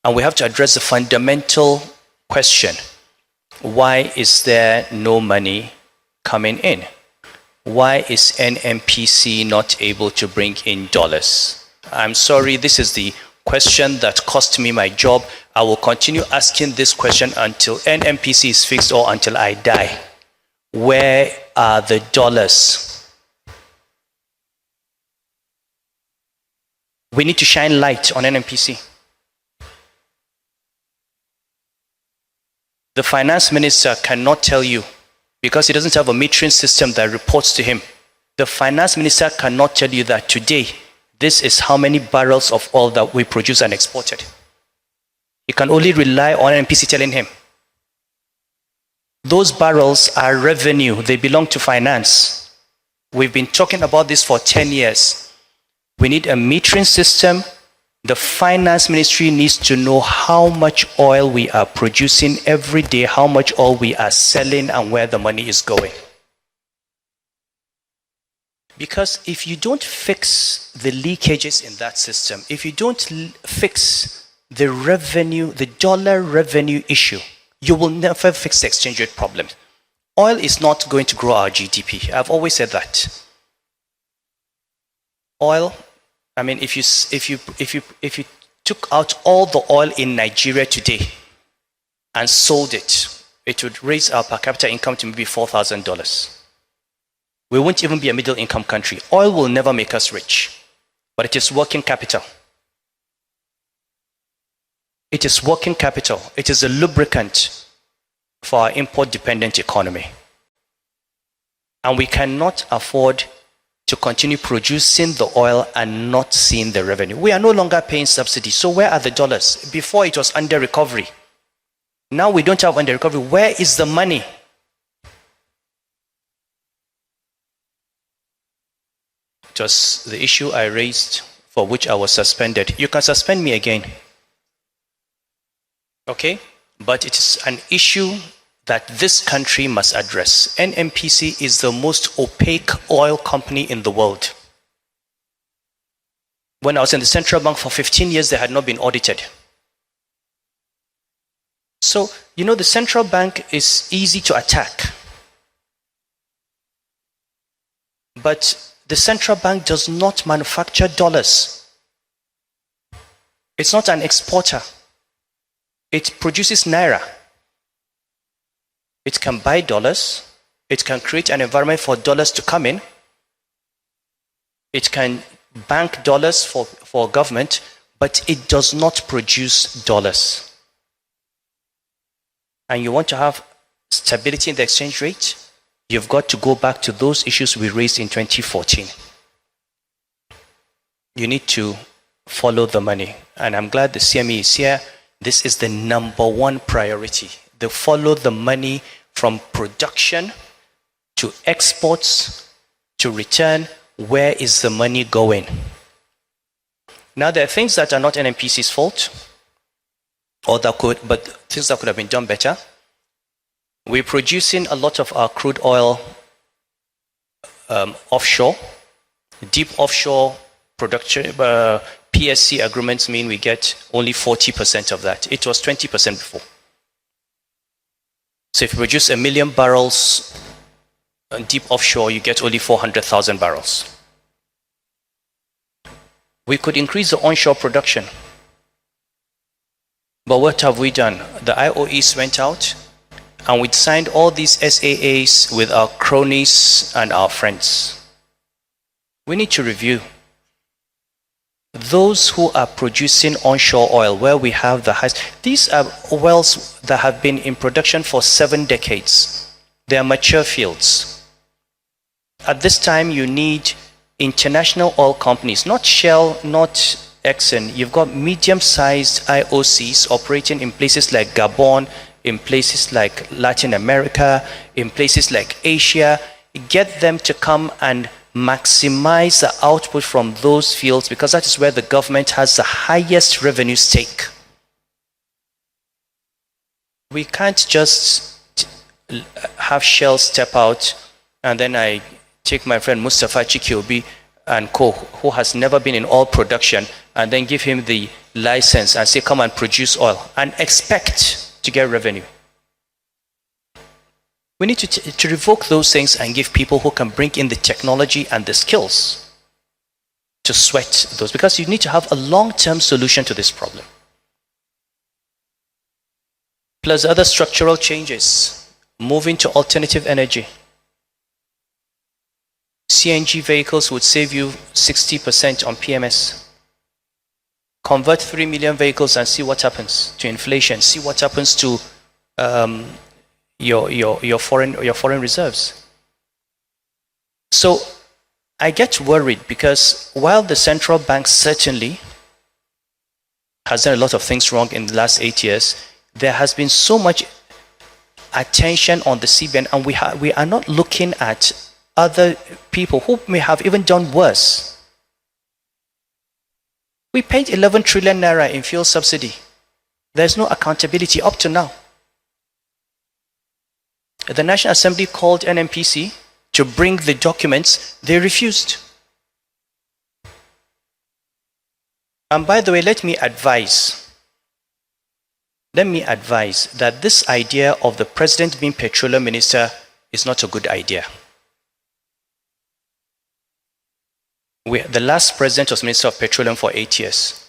And we have to address the fundamental question. Why is there no money coming in? Why is NNPC not able to bring in dollars? I'm sorry, this is the question that cost me my job. I will continue asking this question until NNPC is fixed or until I die. Where are the dollars? We need to shine light on NNPC. The finance minister cannot tell you because he doesn't have a metering system that reports to him. The finance minister cannot tell you that today, this is how many barrels of oil that we produce and exported. He can only rely on NNPC telling him. Those barrels are revenue. They belong to finance. We've been talking about this for 10 years. We need a metering system. The finance ministry needs to know how much oil we are producing every day, how much oil we are selling, and where the money is going. Because if you don't fix the leakages in that system, if you don't fix the revenue, the dollar revenue issue, you will never fix the exchange rate problem. Oil is not going to grow our GDP. I've always said that. Oil, I mean, if you took out all the oil in Nigeria today and sold it, it would raise our per capita income to maybe $4,000. We won't even be a middle income country. Oil will never make us rich, but it is working capital. It is working capital. It is a lubricant for our import-dependent economy. And we cannot afford to continue producing the oil and not seeing the revenue. We are no longer paying subsidies. So where are the dollars? Before it was under recovery. Now we don't have under recovery. Where is the money? It was the issue I raised for which I was suspended. You can suspend me again. Okay? But it is an issue that this country must address. NNPC is the most opaque oil company in the world. When I was in the central bank for 15 years, they had not been audited. So, you know, the central bank is easy to attack. But the central bank does not manufacture dollars. It's not an exporter. It produces naira. It can buy dollars. It can create an environment for dollars to come in. It can bank dollars for government, but it does not produce dollars. And you want to have stability in the exchange rate? You've got to go back to those issues we raised in 2014. You need to follow the money. And I'm glad the CME is here. This is the #1 priority. They follow the money from production to exports to return. Where is the money going? Now, there are things that are not NNPC's fault, but things that could have been done better. We're producing a lot of our crude oil offshore. Deep offshore production, PSC agreements mean we get only 40% of that. It was 20% before. So if you produce 1 million barrels deep offshore, you get only 400,000 barrels. We could increase the onshore production. But what have we done? The IOEs went out and we signed all these SAAs with our cronies and our friends. We need to review. Those who are producing onshore oil, where we have the highest, these are wells that have been in production for 7 decades. They are mature fields. At this time, you need international oil companies, not Shell, not Exxon. You've got medium-sized IOCs operating in places like Gabon, in places like Latin America, in places like Asia. Get them to come and maximize the output from those fields, because that is where the government has the highest revenue stake. We can't just have Shell step out and then I take my friend Mustafa Chikiobi and co, who has never been in oil production, and then give him the license and say, come and produce oil, and expect to get revenue. We need to revoke those things and give people who can bring in the technology and the skills to sweat those, because you need to have a long-term solution to this problem. Plus other structural changes, moving to alternative energy. CNG vehicles would save you 60% on PMS. Convert 3 million vehicles and see what happens to inflation. See what happens to your foreign reserves. So I get worried because while the central bank certainly has done a lot of things wrong in the last 8 years, there has been so much attention on the CBN, and we are not looking at other people who may have even done worse. We paid 11 trillion naira in fuel subsidy. There's no accountability up to now. The National Assembly called NNPC to bring the documents. They refused. And by the way, let me advise that this idea of the president being petroleum minister is not a good idea. The last president was Minister of Petroleum for 8 years.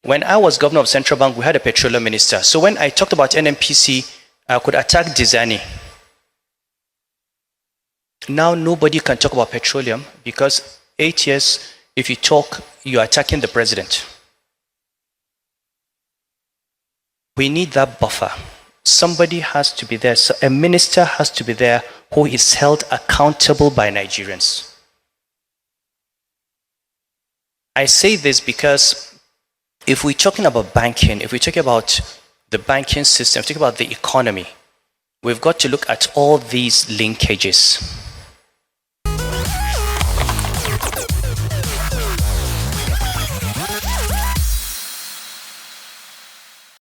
When I was governor of Central Bank, we had a petroleum minister. So when I talked about NNPC, I could attack Dizani. Now nobody can talk about petroleum because 8 years, if you talk, you're attacking the president. We need that buffer. Somebody has to be there. So a minister has to be there who is held accountable by Nigerians. I say this because if we're talking about banking, if we're talking about the banking system, if we're talking about the economy, we've got to look at all these linkages.